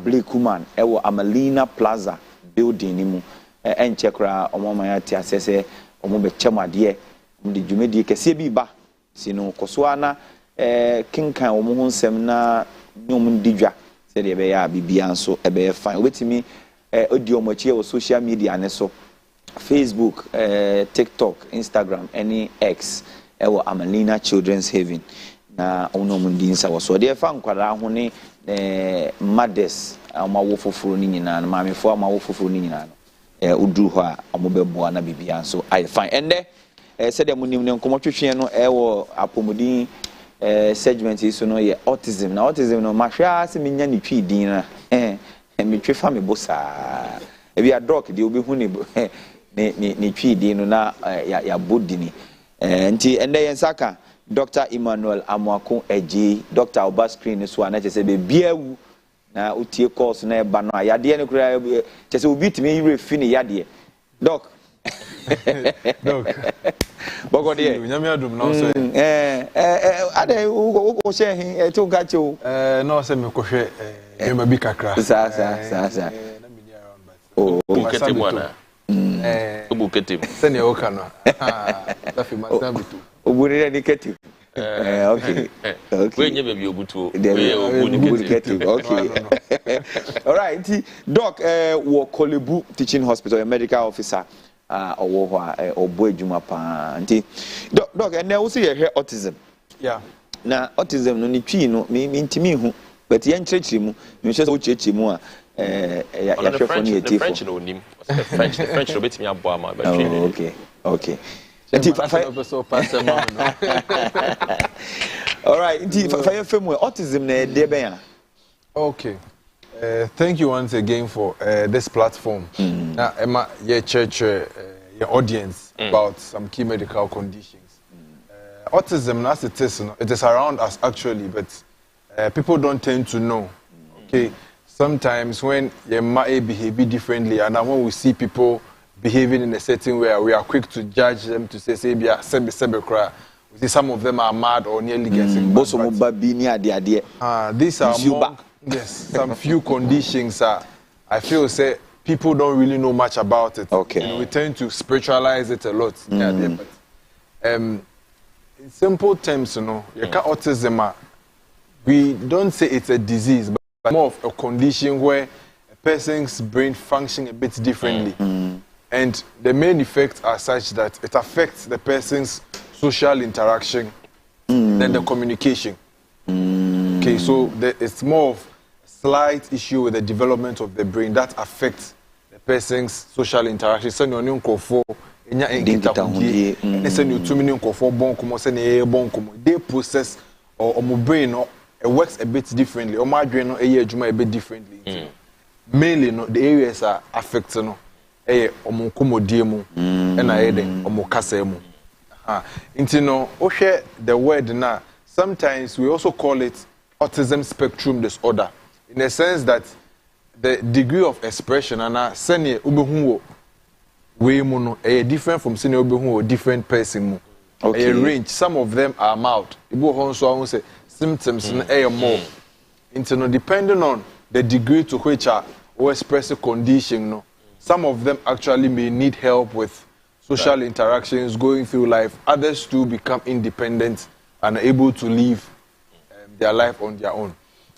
black woman ewo Amalina Plaza building ni mu enche kra omoma ya ti asese omo be chemade de dwumedi kese bi ba sino kosoa na kinkan omo ho nsem na nyom didwa se de be ya bibia nso e be fine obetimi odi omo chi e social media ne so Facebook, TikTok, Instagram, any X ewo Amalina Children's Haven na ono mundinsa wo so de fa nkwara ho ne mothers amawo foforo ni nyina na maamefo amawo foforo ni nyina no uduru ho a omobeboa na bibia nso I fine ende said the munim ne nkomotwetwe no ewo Apomuden segment iso no ye autism na autism no mahwa se menya ne twi din na me twe fa me bosa e bia doc de obi hu ne twi din no na ya bodini nti ende yensaka Dr. Emmanuel Amoako Eji Dr. Oba screen so na chese be biawu na utie course na eba no ayade ne kura chese obi timi refi ne yade doc doc bogode nyame adum na so ade wo she hin to ga che no se me kohwe nyama bi kakra sa na me ni around but o kete bwana o kete se ne o kanu da fi masa bitu obure ni kete okay we nye baby obutu we obu kete okay all right doc wo Kolebu teaching hospital medical officer owo ho obo adwuma pa nti doc and now see here autism yeah na autism no ni twi no me ntimi hu but ye nkyerechiri mu me hwe so wo kyerechiri mu a ya hwefo ni etifo French no nim French no betimi abo ama ba twi okay okay all right fire film autism na de ben ya okay thank you once again for this platform now Emma your church your audience about some key medical conditions autism as it is around us actually but people don't tend to know okay sometimes when you might behave differently and when we see people behaving in a certain way, we are quick to judge them to say cry. We see some of them are mad or nearly getting mad. These are among, yes, some few conditions. I feel say people don't really know much about it. Okay. And we tend to spiritualize it a lot. But, in simple terms, autism, we don't say it's a disease, but more of a condition where a person's brain functions a bit differently. And the main effects are such that it affects the person's social interaction than the communication. Okay, so it's more of a slight issue with the development of the brain that affects the person's social interaction. So they process or brain it works a bit differently. Or my brain a bit differently. Mainly, the areas are affected. Omo komodie mu na yede omo kasa mu nti no o hwe the word na sometimes we also call it autism spectrum disorder in the sense that the degree of expression and sene obehu wo we mu no different from sene obehu wo different person mu a range some of them are mild ibo ho so ahun say symptoms na more nti no depending on the degree to which we express a condition no some of them actually may need help with social interactions, going through life. Others too become independent and are able to live their life on their own.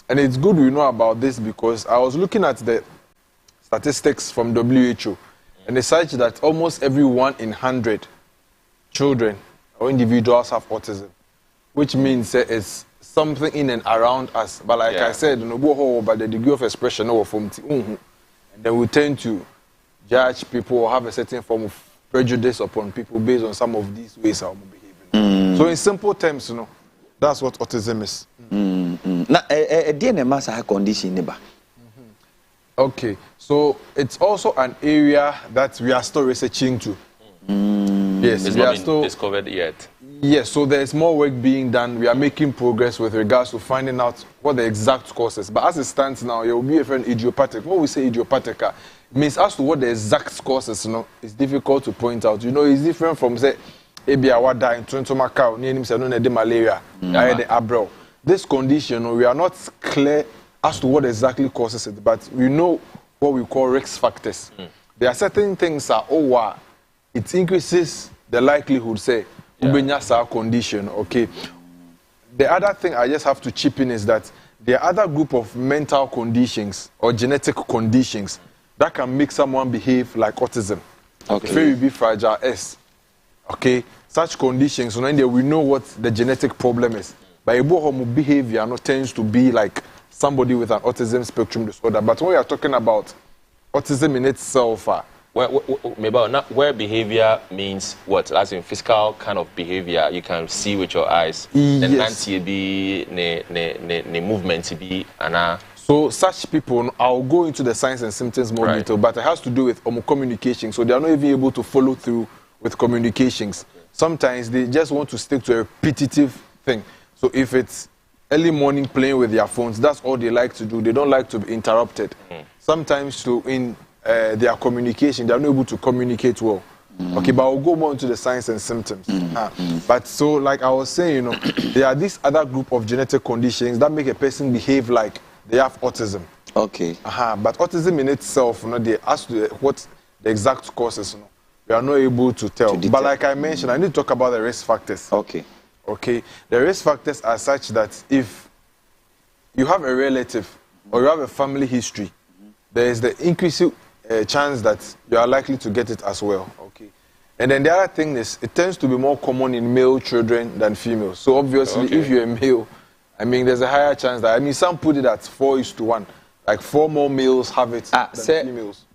And it's good we know about this because I was looking at the statistics from WHO, and it's such that almost every 1 in 100 children or individuals have autism, which means it's something in and around us. But like I said, but the degree of expression, and then we tend to judge people or have a certain form of prejudice upon people based on some of these ways of behaving. So in simple terms, that's what autism is. Now, a mass condition. Okay, so it's also an area that we are still researching to. Yes, it's not been discovered yet. Yes, so there's more work being done. We are making progress with regards to finding out what the exact causes. But as it stands now, it will be a friend idiopathic. When we say idiopathic, it means as to what the exact causes, it's difficult to point out. It's different from, say, maybe I was dying, malaria, I had the abro. This condition, we are not clear as to what exactly causes it, but we know what we call risk factors. There are certain things that, it increases the likelihood, say, ubenya condition, okay. The other thing I just have to chip in is that there are other group of mental conditions or genetic conditions that can make someone behave like autism. Okay. Very be fragile S. Okay. Such conditions, so then we know what the genetic problem is. But a behavior tends to be like somebody with an autism spectrum disorder. But when we are talking about autism in itself, where behavior means what? As in physical kind of behavior, you can see with your eyes. Yes. The movement be So such people, I'll go into the signs and symptoms more detail, but it has to do with communication. So they are not even able to follow through with communications. Sometimes they just want to stick to a repetitive thing. So if it's early morning playing with their phones, that's all they like to do. They don't like to be interrupted. Sometimes in their communication, they are not able to communicate well. Okay, but I'll go more into the signs and symptoms. But so, like I was saying, there are this other group of genetic conditions that make a person behave like they have autism. Okay. But autism in itself, they ask what the exact causes. We are not able to tell. But like I mentioned, I need to talk about the risk factors. Okay. Okay. The risk factors are such that if you have a relative or you have a family history, there is the increasing chance that you are likely to get it as well. Okay. And then the other thing is, it tends to be more common in male children than females. So obviously, if you're a male, there's a higher chance that, some put it at 4:1. Like 4 more males have it than females.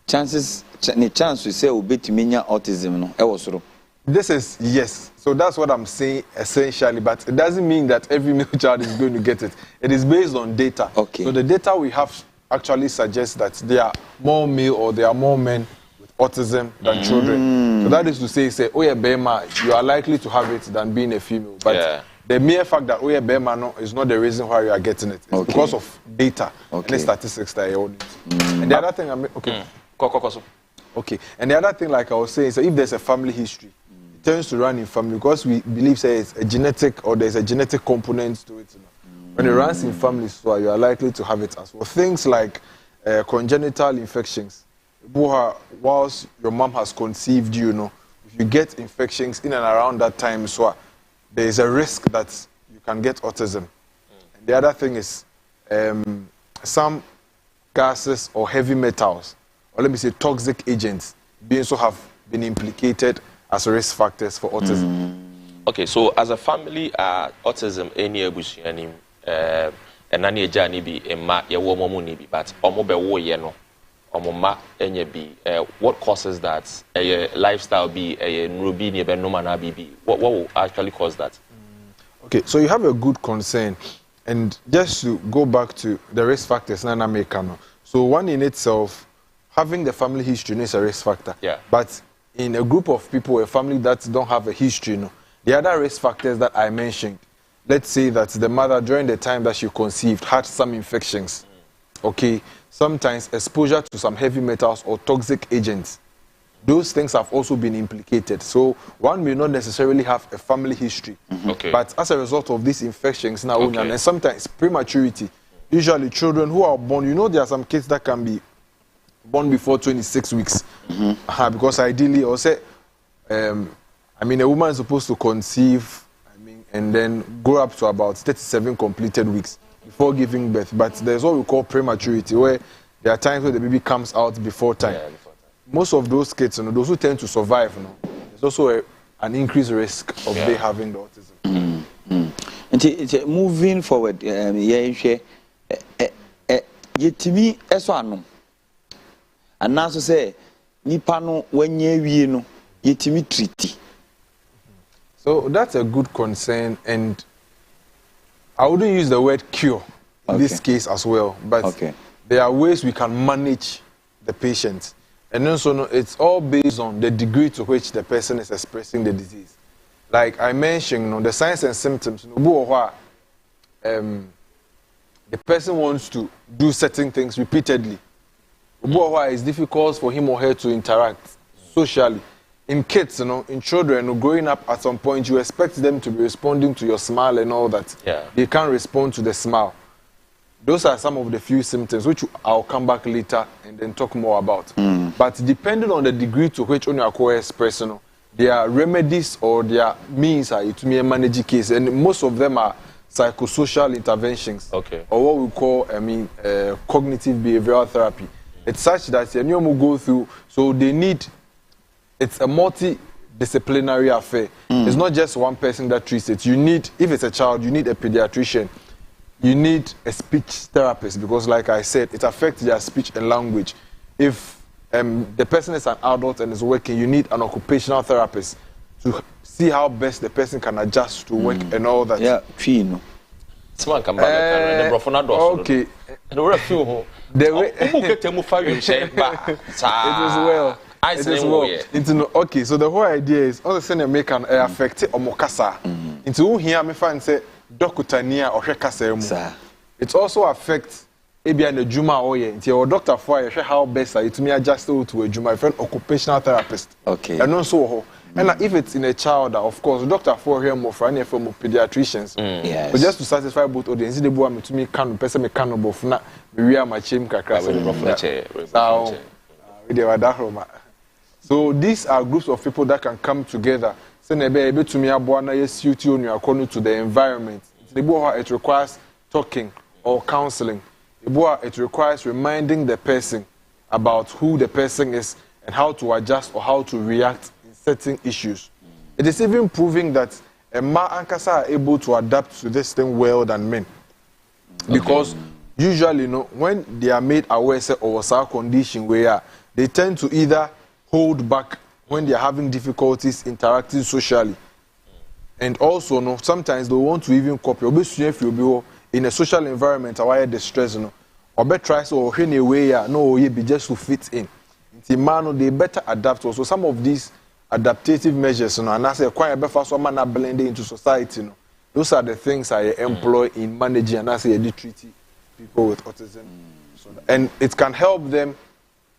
Chances, the chance we say obetiminya autism no e. This is yes. So that's what I'm saying essentially, but it doesn't mean that every male child is going to get it. It is based on data. Okay. So the data we have actually suggests that there are more male or there are more men with autism than children. So that is to say, Bema, you are likely to have it than being a female. But the mere fact that Bema is not the reason why you are getting it. It's because of data and the statistics that you need. And the other thing Okay. And the other thing, like I was saying, is if there's a family history, it tends to run in family because we believe it's a genetic or there's a genetic component to it. When it runs in families, so you are likely to have it as well. Things like congenital infections. Whilst your mom has conceived you, if you get infections in and around that time, so there is a risk that you can get autism. And the other thing is some gases or heavy metals, or let me say toxic agents, also have been implicated as risk factors for autism. Okay, so as a family, autism any ebusianim enani ejani bi emma ye wo momu ni bi, but omo be wo ye no omo ma enye bi, what causes that? Lifestyle be nrubi ni be no mana bi. What will actually cause that? Okay, so you have a good concern, and just to go back to the risk factors nana mekano. So one in itself, having the family history is a risk factor. Yeah. But in a group of people, a family that don't have a history, the other risk factors that I mentioned, let's say that the mother during the time that she conceived had some infections. Okay. Sometimes exposure to some heavy metals or toxic agents. Those things have also been implicated. So one may not necessarily have a family history. Okay. But as a result of these infections now, and sometimes prematurity, usually children who are born, there are some kids that can be born before 26 weeks. Because ideally, or say, a woman is supposed to conceive, and then grow up to about 37 completed weeks before giving birth. But there's what we call prematurity, where there are times where the baby comes out before time. Yeah, before time. Most of those kids, those who tend to survive, there's also an increased risk of they having the autism. Moving forward, yetimi eso anu. And now so say nipa no wenye wie no yetimi treaty. So that's a good concern, and I wouldn't use the word cure in this case as well, but there are ways we can manage the patient. And also, it's all based on the degree to which the person is expressing the disease. Like I mentioned, the signs and symptoms, the person wants to do certain things repeatedly. It's difficult for him or her to interact socially. in kids, you know, in children growing up, at some point you expect them to be responding to your smile and all that. Yeah. They can't respond to the smile. Those are some of the few symptoms which I'll come back later and then talk more about. But depending on the degree to which Onyakoa is personal, there are remedies or there are means to manage case, and most of them are psychosocial interventions, or what we call, cognitive behavioral therapy. It's such that you will go through, so they need, it's a multidisciplinary affair. It's not just one person that treats it. You need, if it's a child, you need a pediatrician. You need a speech therapist because, like I said, it affects their speech and language. If the person is an adult and is working, you need an occupational therapist to see how best the person can adjust to work and all that. Yeah, no. Someone come back. Okay. And we're a few. The way it is well. Okay, so the whole idea is all the same make an affect omokasa. Into here, me find say docutania or kasa. It also affects ebia na juma oye. Into your doctor for how best are to me adjust to a juma friend occupational therapist. Okay. And also and if it's in a child, of course, doctor for here more for any from pediatricians. Yes. But just to satisfy both audience, the boy me to me can person me can both na we are my chim kakra. So these are groups of people that can come together. So able to me to the environment. It requires talking or counseling. It requires reminding the person about who the person is and how to adjust or how to react in certain issues. It is even proving that ma ankasa are able to adapt to this thing well than men. Because usually, you know, when they are made aware of a condition where they tend to either hold back when they are having difficulties interacting socially. And also, no, sometimes they want to even copy. In a social environment, why the stress, you know, or better try so in a way, no, you be just to fit in. They better adapt also. Some of these adaptative measures, you know, and I say quite better so man blending into society, you know. Those are the things I employ in managing and I say treating people with autism. So and it can help them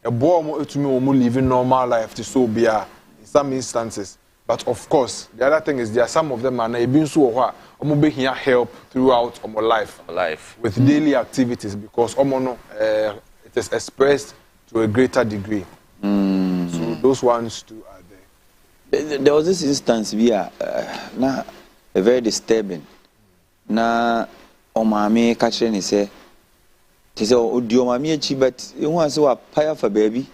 a boy to me living normal life to so be in some instances. But of course, the other thing is there are some of them are not being so what here help throughout my life with daily activities because it is expressed to a greater degree. So those ones too are there. There was this instance where now a very disturbing. Na omame catching he say odio mami echi but you want to pay for baby.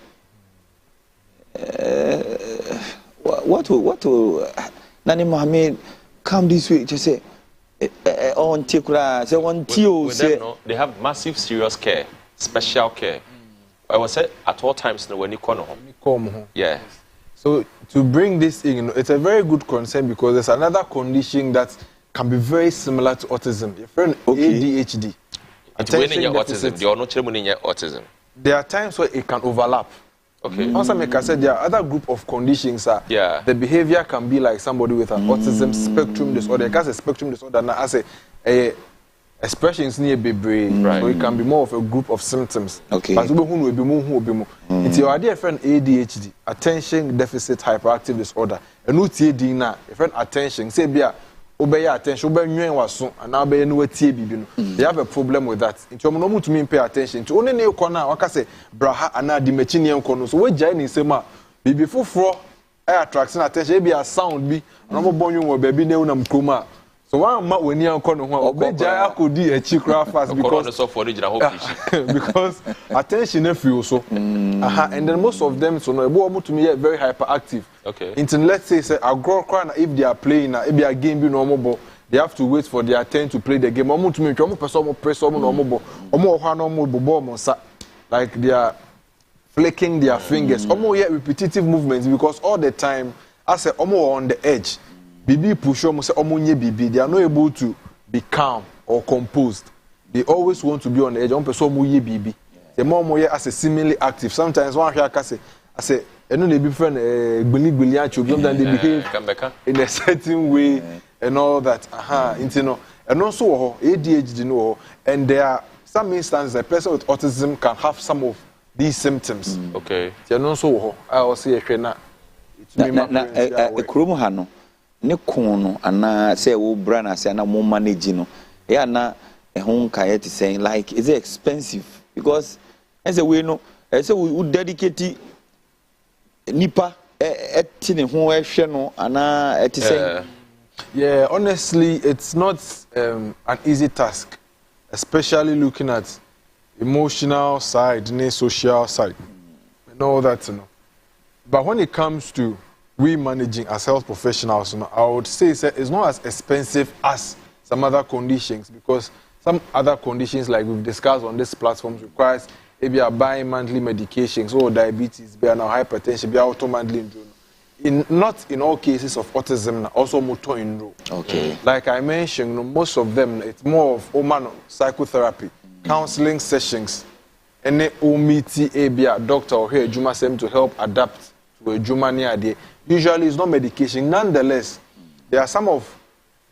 What Nani Mohammed come this way to say on Tikura say one Tio say they have massive serious care, special care. I was said at all times when you come home. Yeah. So to bring this in, you know, it's a very good concern because there's another condition that can be very similar to autism. Your friend ADHD. Autism. There are times where it can overlap. Okay. Also, like I said, there are other group of conditions. The behavior can be like somebody with an autism spectrum disorder. Because a spectrum disorder, now as a expressions near baby, so it can be more of a group of symptoms. Okay. But who will be more. It's your idea, friend ADHD, attention deficit hyperactive disorder. And who TD now, friend attention, say be obey attention, obey was soon, and now be no TB. They have a problem with that. Into no to me pay attention to only new corner, I say, braha and now the machinian corner. So what Jenny say, ma, be before four attraction attention, be a sound be, and I'm born you baby neunam coma. So one month when you're corner, Jaya could do a check fast because attention nephew so and then most of them so no to me very hyperactive. Okay. Until let's say a girl crying if they are playing if a game be normal ball, they have to wait for their turn to play the game. To me press normal ball like they are flicking their fingers. Yet repetitive movements because all the time I say on the edge. Bibi push almost omunye bibi. They are not able to be calm or composed. They always want to be on the edge. One person omunye bibi. The more moye as a similarly active. Sometimes one here can say, I say, I know they be friend sometimes they behave in a certain way and all that. And also ADHD no. And there are some instances a person with autism can have some of these symptoms. Okay. And also I will say kurom ha no ne kon no ana say wo bra na say na mo manage no ya na ehun kaye to saying like is it expensive because as a way no say we dedicate nipa etine ho ehwe no ana eti say yeah, honestly it's not an easy task, especially looking at emotional side and social side and all that, you know. But when it comes to we managing as health professionals, you know, I would say it's not as expensive as some other conditions, because some other conditions like we've discussed on this platform requires maybe a bi-monthly medications or diabetes, be now hypertension, be auto-mandling. Not in all cases of autism, also motor enroll. Okay. Like I mentioned, you know, most of them it's more of psychotherapy, counseling sessions, and meet a doctor or here Juma Sem to help adapt to a Juma near. Usually it's not medication. Nonetheless, there are some of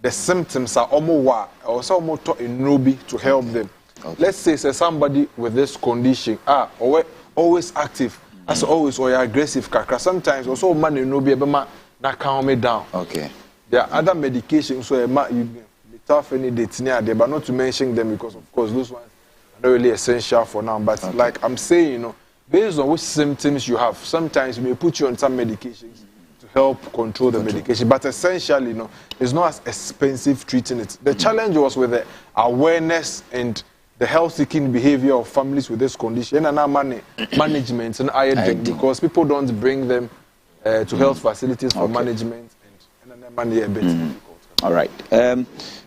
the symptoms are also motor enroll to help them. Okay. Let's say somebody with this condition always active. As always, or you're aggressive, kakra. Sometimes also man you know be able to calm me down. Okay. There are other medications so you be tough any dates near there, but not to mention them because of course those ones are not really essential for now. But okay, like I'm saying, you know, based on which symptoms you have, sometimes we may put you on some medications to help control the medication. But essentially, you know, it's not as expensive treating it. The challenge was with the awareness and the health-seeking behavior of families with this condition and our management and because people don't bring them to health facilities for management and then money a bit difficult. All right.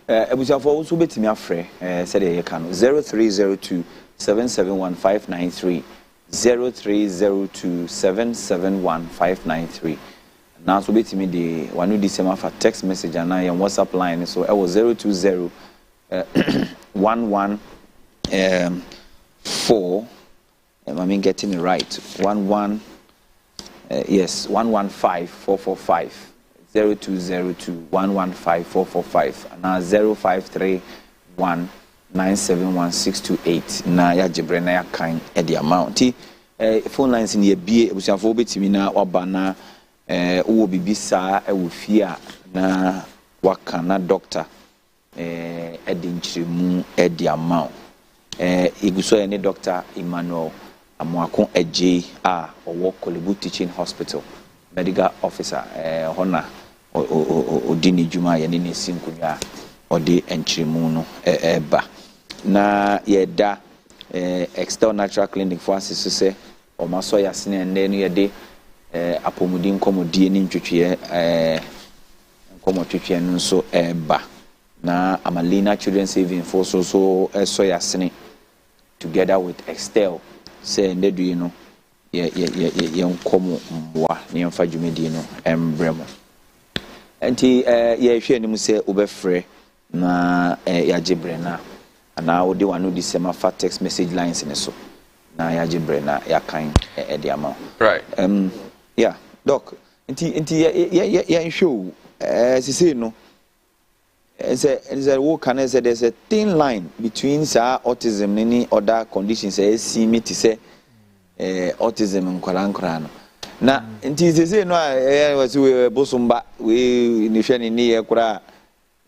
Ebusia for also betimi afre said you can 0302 771593 0302 771593. Now so betimi the one di sema for text message and na your WhatsApp line so it was 020 11 4 I mean getting it right 11 yes 115 445 0202 115 445 and now 0531 971 na ya jebre na ya kan e the amount phone lines in ye bie ebusiafo betimi na wabana wo bibisa e wo fia na wakana doctor edinchiremu e the amount iguso ene Dr. Emmanuel Amuakon Eje owo Kolebu Teaching Hospital medical officer hona odini juma ye ne sinkunya odi enchiremu no eba na yeda external natural clinic for assist say o maso yasene ende no yede apomudin komodie ni ntwetwe komotwetwe no so eba na Amalina Children Saving for so yasene together with Excel say ndedu you know ye nkomo mboa ne mfa dwumedi no embremo enti ye hwe anim se obefre na ya jebre na ana wode wanu di sema fa text message lines ne so na ya jebre na ya kan de ama right yeah doc enti ya show sisi no what can I say? There's a thin line between autism and any other conditions. See me to say autism and Koran. Now, until say no, was we bosumba we initially near Kura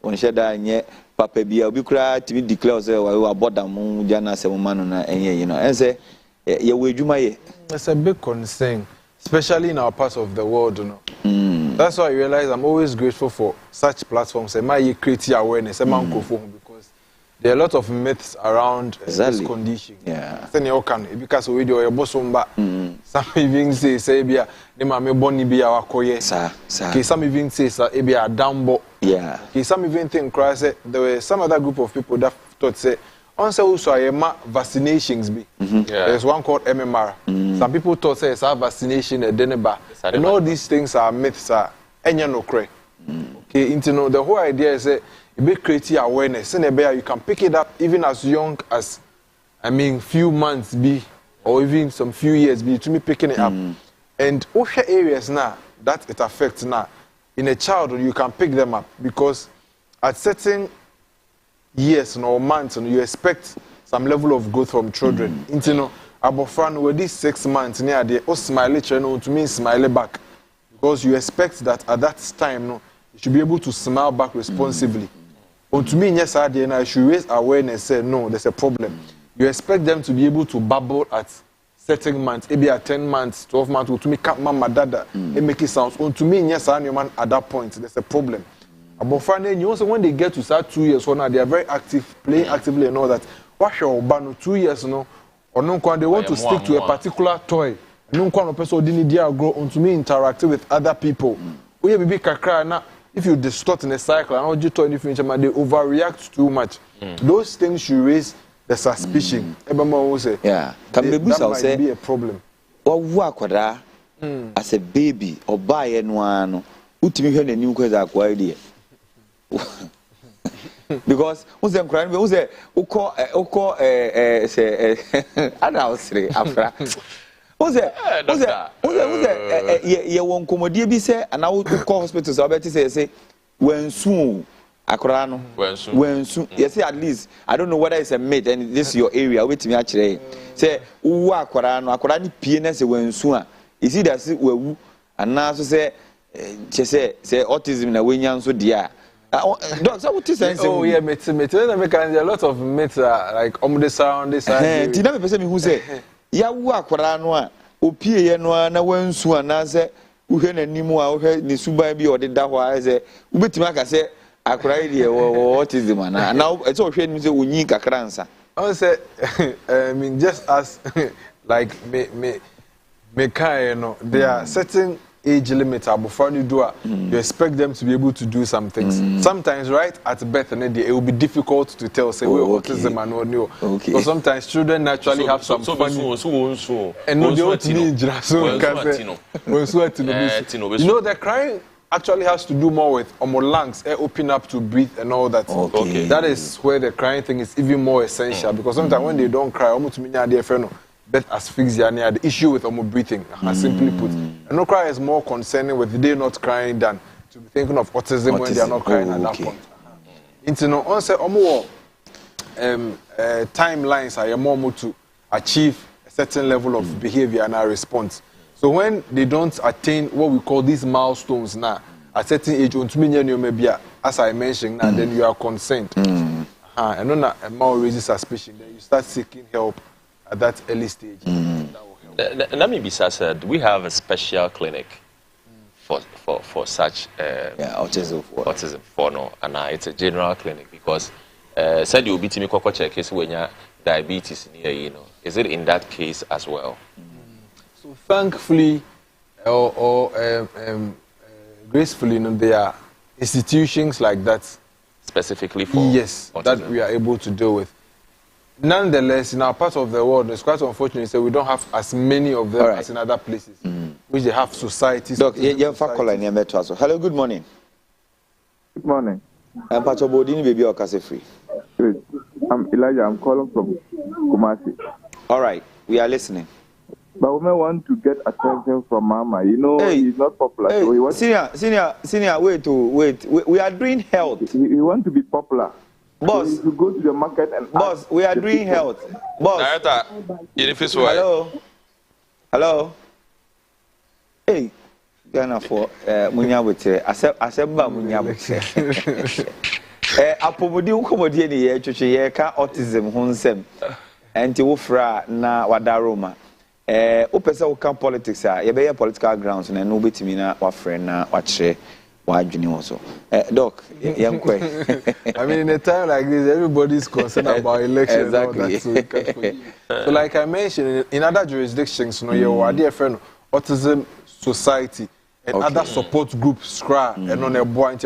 on Shada and Papa Bia Bukra to be declared we were bought among Jana Semana and you know, and say, yeah, we do my. It's a big concern, especially in our parts of the world, you know. That's why I realize I'm always grateful for such platforms. I create awareness, because there are a lot of myths around this condition. Yeah. Because we do your bosom back. Some even say, "Be a me boni be our koye." Some even say, "Be a dambo." Yeah. Some even think, there were some other group of people that thought say, also vaccinations be. There's one called MMR. Some people thought say it's a vaccination at Deneba. And all these things are myths. Okay, into the whole idea is that it be creating awareness. And you can pick it up even as young as few months be, or even some few years be to me picking it up. And other areas now that it affects now in a child you can pick them up because at certain years or months you expect some level of growth from children. Into abofran with these 6 months near the smile to me smile back. because you expect that at that time, no, you should be able to smile back responsibly. But to me, yes, I should raise awareness, say, no, there's a problem. You expect them to be able to babble at certain months, maybe at 10 months, 12 months, to me, mama, dada, and make it sound. To me, yes, man, at that point, there's a problem. But finally, you also when they get to start 2 years, now they are very active, playing actively and all that. What your ban 2 years, no, or no, they want to stick to a particular toy. No, person didn't grow on to me interacting with other people. We have big kakra now. If you distort in a cycle and all you toy anything, they overreact too much. Those things should raise the suspicion. Yeah, that might be a problem. As a baby or buy one, utimi hwe nanim kweza akwa idea. Because who's them crying? Who's there? Uko say adultery afra. Who's there? Ye won komodie bi say and now uko hospital so bet say wensu akora no wensu. You say at least I don't know whether it's a myth and this is your area wait me akire. Say uwa akora no akora ni pie na say wensu a. Is it that wewu and now so say say autism na wenya so dia. Doc, so what is saying? Oh yeah, me. There are a lot of myths like the sound, this side. Tina me person who say, ya wu akwara no a opie ye no na wansu ana say uhwe nanimu a uhwe ni suban bi odeda ho a say ubetimi aka say akwara ye autism ana now e say ohwe ni say onyi kakra nsa. I say I mean just as like me kai no there are certain age limit before you do you expect them to be able to do some things. Sometimes right at birth and it will be difficult to tell say autism and no. Because sometimes children naturally have some funny and no they don't need so you know the crying actually has to do more with lungs open up to breathe and all that. That is where the crying thing is even more essential because sometimes when they don't cry almost mean their friend birth asphyxia near the issue with breathing, simply put. And no cry is more concerning with they not crying than to be thinking of autism when they are not crying at that point. Into no on say timelines are more to achieve a certain level of behavior and a response. So when they don't attain what we call these milestones now, at certain age, maybe as I mentioned now, then you are concerned. And then that more raises suspicion. Then you start seeking help at that early stage. That will help. Namibisa said we have a special clinic for such autism for no, and it's a general clinic because said you be to me check case when you diabetes near you know. Is it in that case as well? So thankfully or gracefully, you know, there are institutions like that specifically for autism that we are able to deal with. Nonetheless, in our part of the world, it's quite unfortunate that we don't have as many of them as in other places, which they have societies. Doc, hello, good morning. Good morning. I'm Pacho Bodini, baby, or Kase Free. I'm Elijah. I'm calling from Kumasi. All right, we are listening. But we may want to get attention from Mama. You know, he's not popular. Hey, so he wants senior, wait. We are doing health. He want to be popular. Boss, so you go to the market and boss, we are doing health. Boss, hello. Hey, Ghana for Munya Butre. Asemba Munya Butre. Apomuden komodie ni ye twetwe ye ka autism ho nsem. Enti wo fra na wadaroma. Wo pese wo kan politics a ye be ye political grounds na no betimi na wa friend na wa kire. Doc, I mean, in a time like this, everybody's concerned about elections. Exactly. So, like I mentioned, in other jurisdictions, you know, you are dear friend, Autism Society and other support groups, SCRA, and on a boy,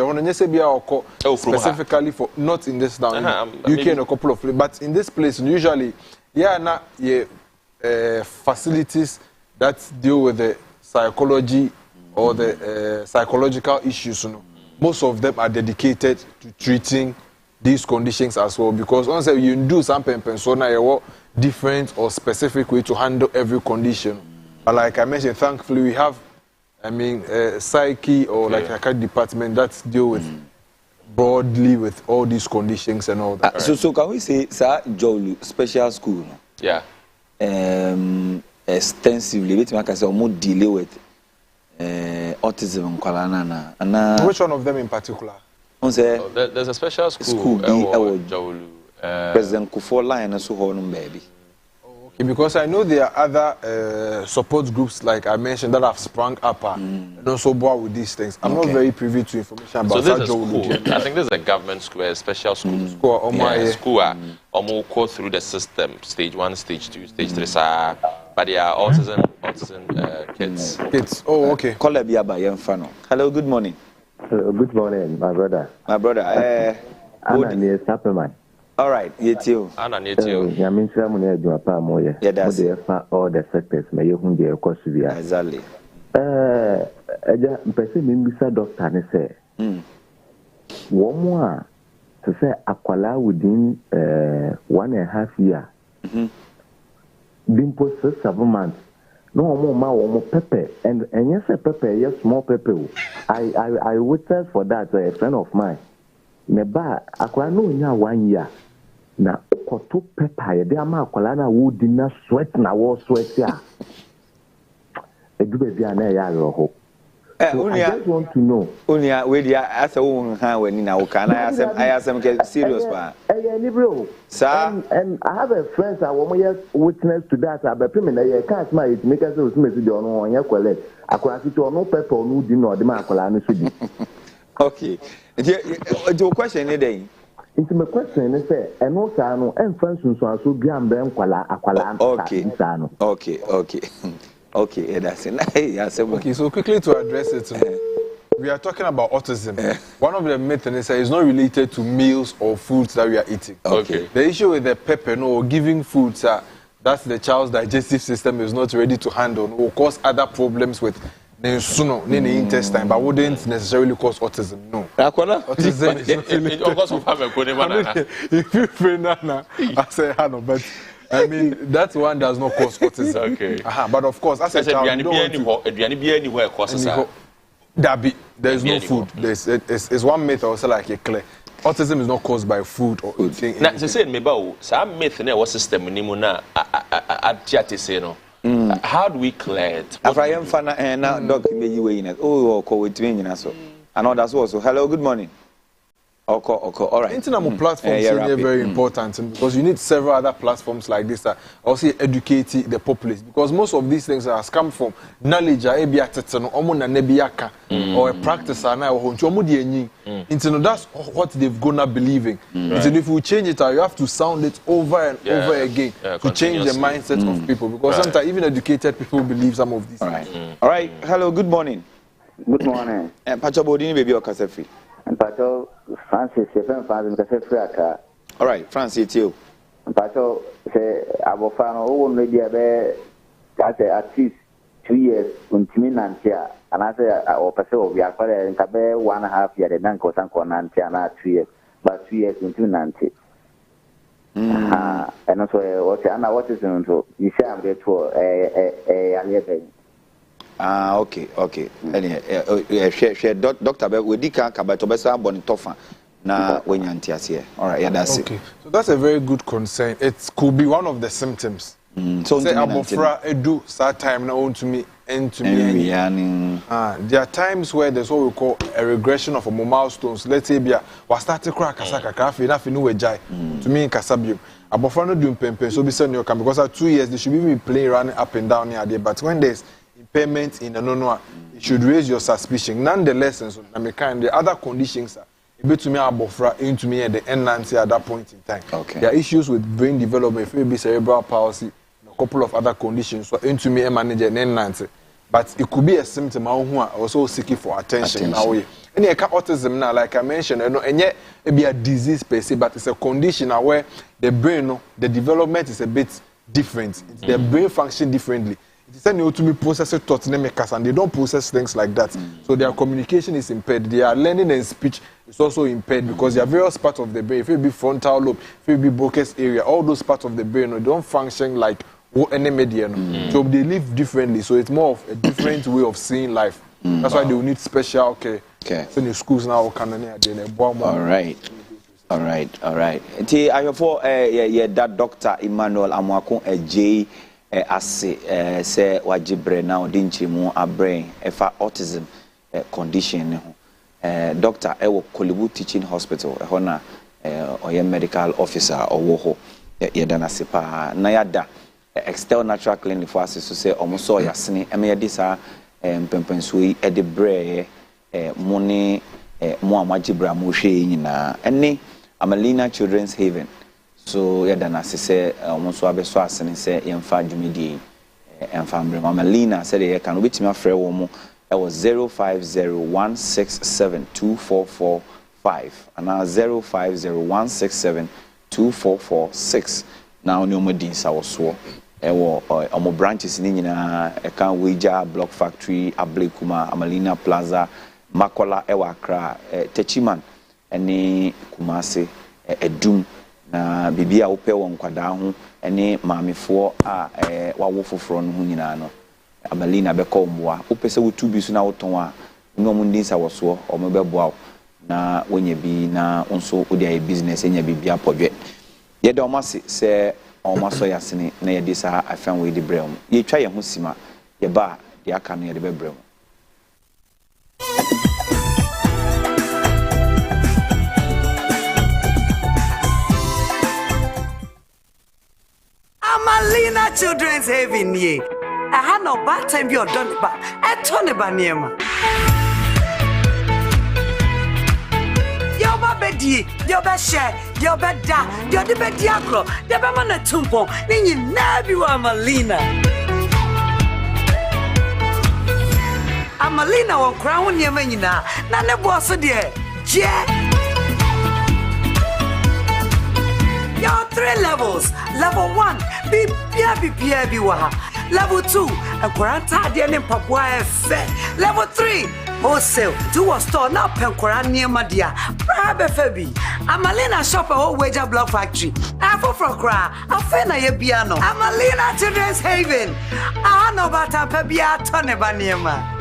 specifically for not in this town, UK and a couple of places, but in this place, usually, not facilities that deal with the psychology or the psychological issues, you know, most of them are dedicated to treating these conditions as well. Because once you do something, persona different or specific way to handle every condition. But like I mentioned, thankfully we have, I mean, psyche or like a kind of department that deal with broadly with all these conditions and all that. So can we say, sir, Jolu special school? No? Yeah. Extensively, we can say more delay with. autism kwala na which one of them in particular? There's a special school President Kufo line so honum baby. Okay, because I know there are other support groups like I mentioned that have sprung up and also bore with these things. I'm not very privy to information about. So this is a school. I think this is a government school, a special school. School go through the system, stage 1, stage 2, stage 3, but they are autism kids. Kids. Oh, okay. Hello, good morning. Hello, good morning, my brother. My brother. I'm near Supplement. All right, you too. Anna, you too. Yamin Samuel Japa Moya. Yeah, that's it. All the sectors may you whom they are Kosuvia. Exactly. Person Mimbisa doctor and say, one more to say Aquala within 1.5 years. Been posted 7 months. No more pepper and yes, a pepper, yes, small pepper. I witness for that a friend of mine. Neba Aqua no nya 1 year. Na koto pepper de ama akwala na wo di na sweat na wo sweat ya edube bia na ya roho I just want to know unia we dia asa wo ha wani na wo kana ayasem ke serious pa bro sir and I have a friend that wo mo witness to that about me na ye can't my it make us so message on onya kwale akwala ti to no pepper no di no de ma akwala no so di okay the question is then into my question is say and no sano and friends so bi ambe nkwala akwala sano okay that's it okay so quickly to address it we are talking about autism. One of the myths is that it's not related to meals or foods that we are eating. Okay. The issue with the pepper or giving foods that's the child's digestive system is not ready to handle will cause other problems with the intestine, but wouldn't necessarily cause autism. No. Autism is not related. If you feel Nana, I say no, but I mean that one does not cause autism. Okay. But of course, as a child, you don't want to. There's no food. It's one myth also like a clear. Autism is not caused by food or anything. Now, to say maybe some myth in our system nimuna at say no. How do we clear it? After I am fan now dog may you in oh call with me so. And all that's also. Hello, good morning. Okay, all right. Internet platforms are very important because you need several other platforms like this that also educate the populace because most of these things has come from knowledge or a practice that's what they've gonna believing. And if we change it you have to sound it over and over again to change the mindset of people because sometimes even educated people believe some of these things. All right. Hello, good morning. Good morning. Pacho Bodini baby or Casefi. And Pacho Francis, Francis, all right, Francis, you. Pacho say, Abofano, who maybe at least 2 years, Nantia, and I say, or Paso, we are calling Cabe 1.5 years, and Nanko Sanko Nantia, 2 years, but 2 years into Nanti. And also, what is into you say I'm there for a okay. Anyway, share doctor we dika kabetobesa bonitofa na wenyantiasie. All right, yeah, that's it. Okay. So that's a very good concern. It could be one of the symptoms. So say abofra edu sad time na on to me and to me. There are times where there's what we call a regression of milestones. Let's say bia was start to crack kasaka kafi na finu wejai to me in kasabium. Abofra no do pempe so be send your because at 2 years they should be playing running up and down here there but when there's impairment in the it should raise your suspicion. Nonetheless, the other conditions are able to me abofra into me at the end at that point in time. Okay. There are issues with brain development, maybe cerebral palsy, a couple of other conditions. So into me manager and but it could be a symptom who are also seeking for attention. And autism now, like I mentioned, and yet it be a disease per se, but it's a condition where the brain, the development is a bit different. The brain function differently. It's a to be processed thoughts and they don't process things like that. So their communication is impaired. Their learning and speech is also impaired because there are various parts of the brain. If it be frontal lobe, if it be Broca's area, all those parts of the brain don't function like any median. So they live differently. So it's more of a different way of seeing life. That's why they will need special care. So in the schools now can all right. That Dr. Emmanuel Amwako J ase se wajibre na odi nchirimu abrain efa autism condition ne ho doctor ewo Kolebu Teaching Hospital ho na oye medical officer owo ho yedana sepa na yada external natural clinic for us so say omoso yasene emeyedi sa mpempenso yi ede bre mo ne mo amagibra mo hwe nyina ene Amalina Children's Haven so yedana se omoso abeso asene se yemfa dwumedi emfa mbre Amalina said ye kan obetimi afre wo mo it was 0501672445 and now 0501672446 now no more din sawoso ewo omo branches ni nyina e kan Weja Block Factory Ablekuma Amalina Plaza Makola ewa Accra Techiman ene Kumase Edum na bibia wo pe won kwada ho ene maamefo a wawo foforo no ho nyina no Amalina beko mboa opese wotu bi so na woton a no mu ndin sawoso omo beboa na wonye bi na onso odi ay business enya bibia podwe ye de omase se omaso yasene na ye de sa afan we de brem ye twa ye ho sima ye ba de aka no ye de bebrem Amalina Children's Haven ye. I had no bad time you done it, but I turn it by Niema. Your baby, your best share, your bed da, your the bed diagro, the Bamana Tumpo, then you never Amalina. Amalina won't crown your menina, none of was so dear. Jet. Your 3 levels. Level 1, be waha. Level 2, a quaranta dian in Papua F. Level 3, wholesale. Do a store now Penquara near Madia. Prabe Febi. Amalina shop a whole Weja Block Factory. Apple for cra, a fena ye piano. Amalina Children's Haven. I know about a pebia tonebaniema.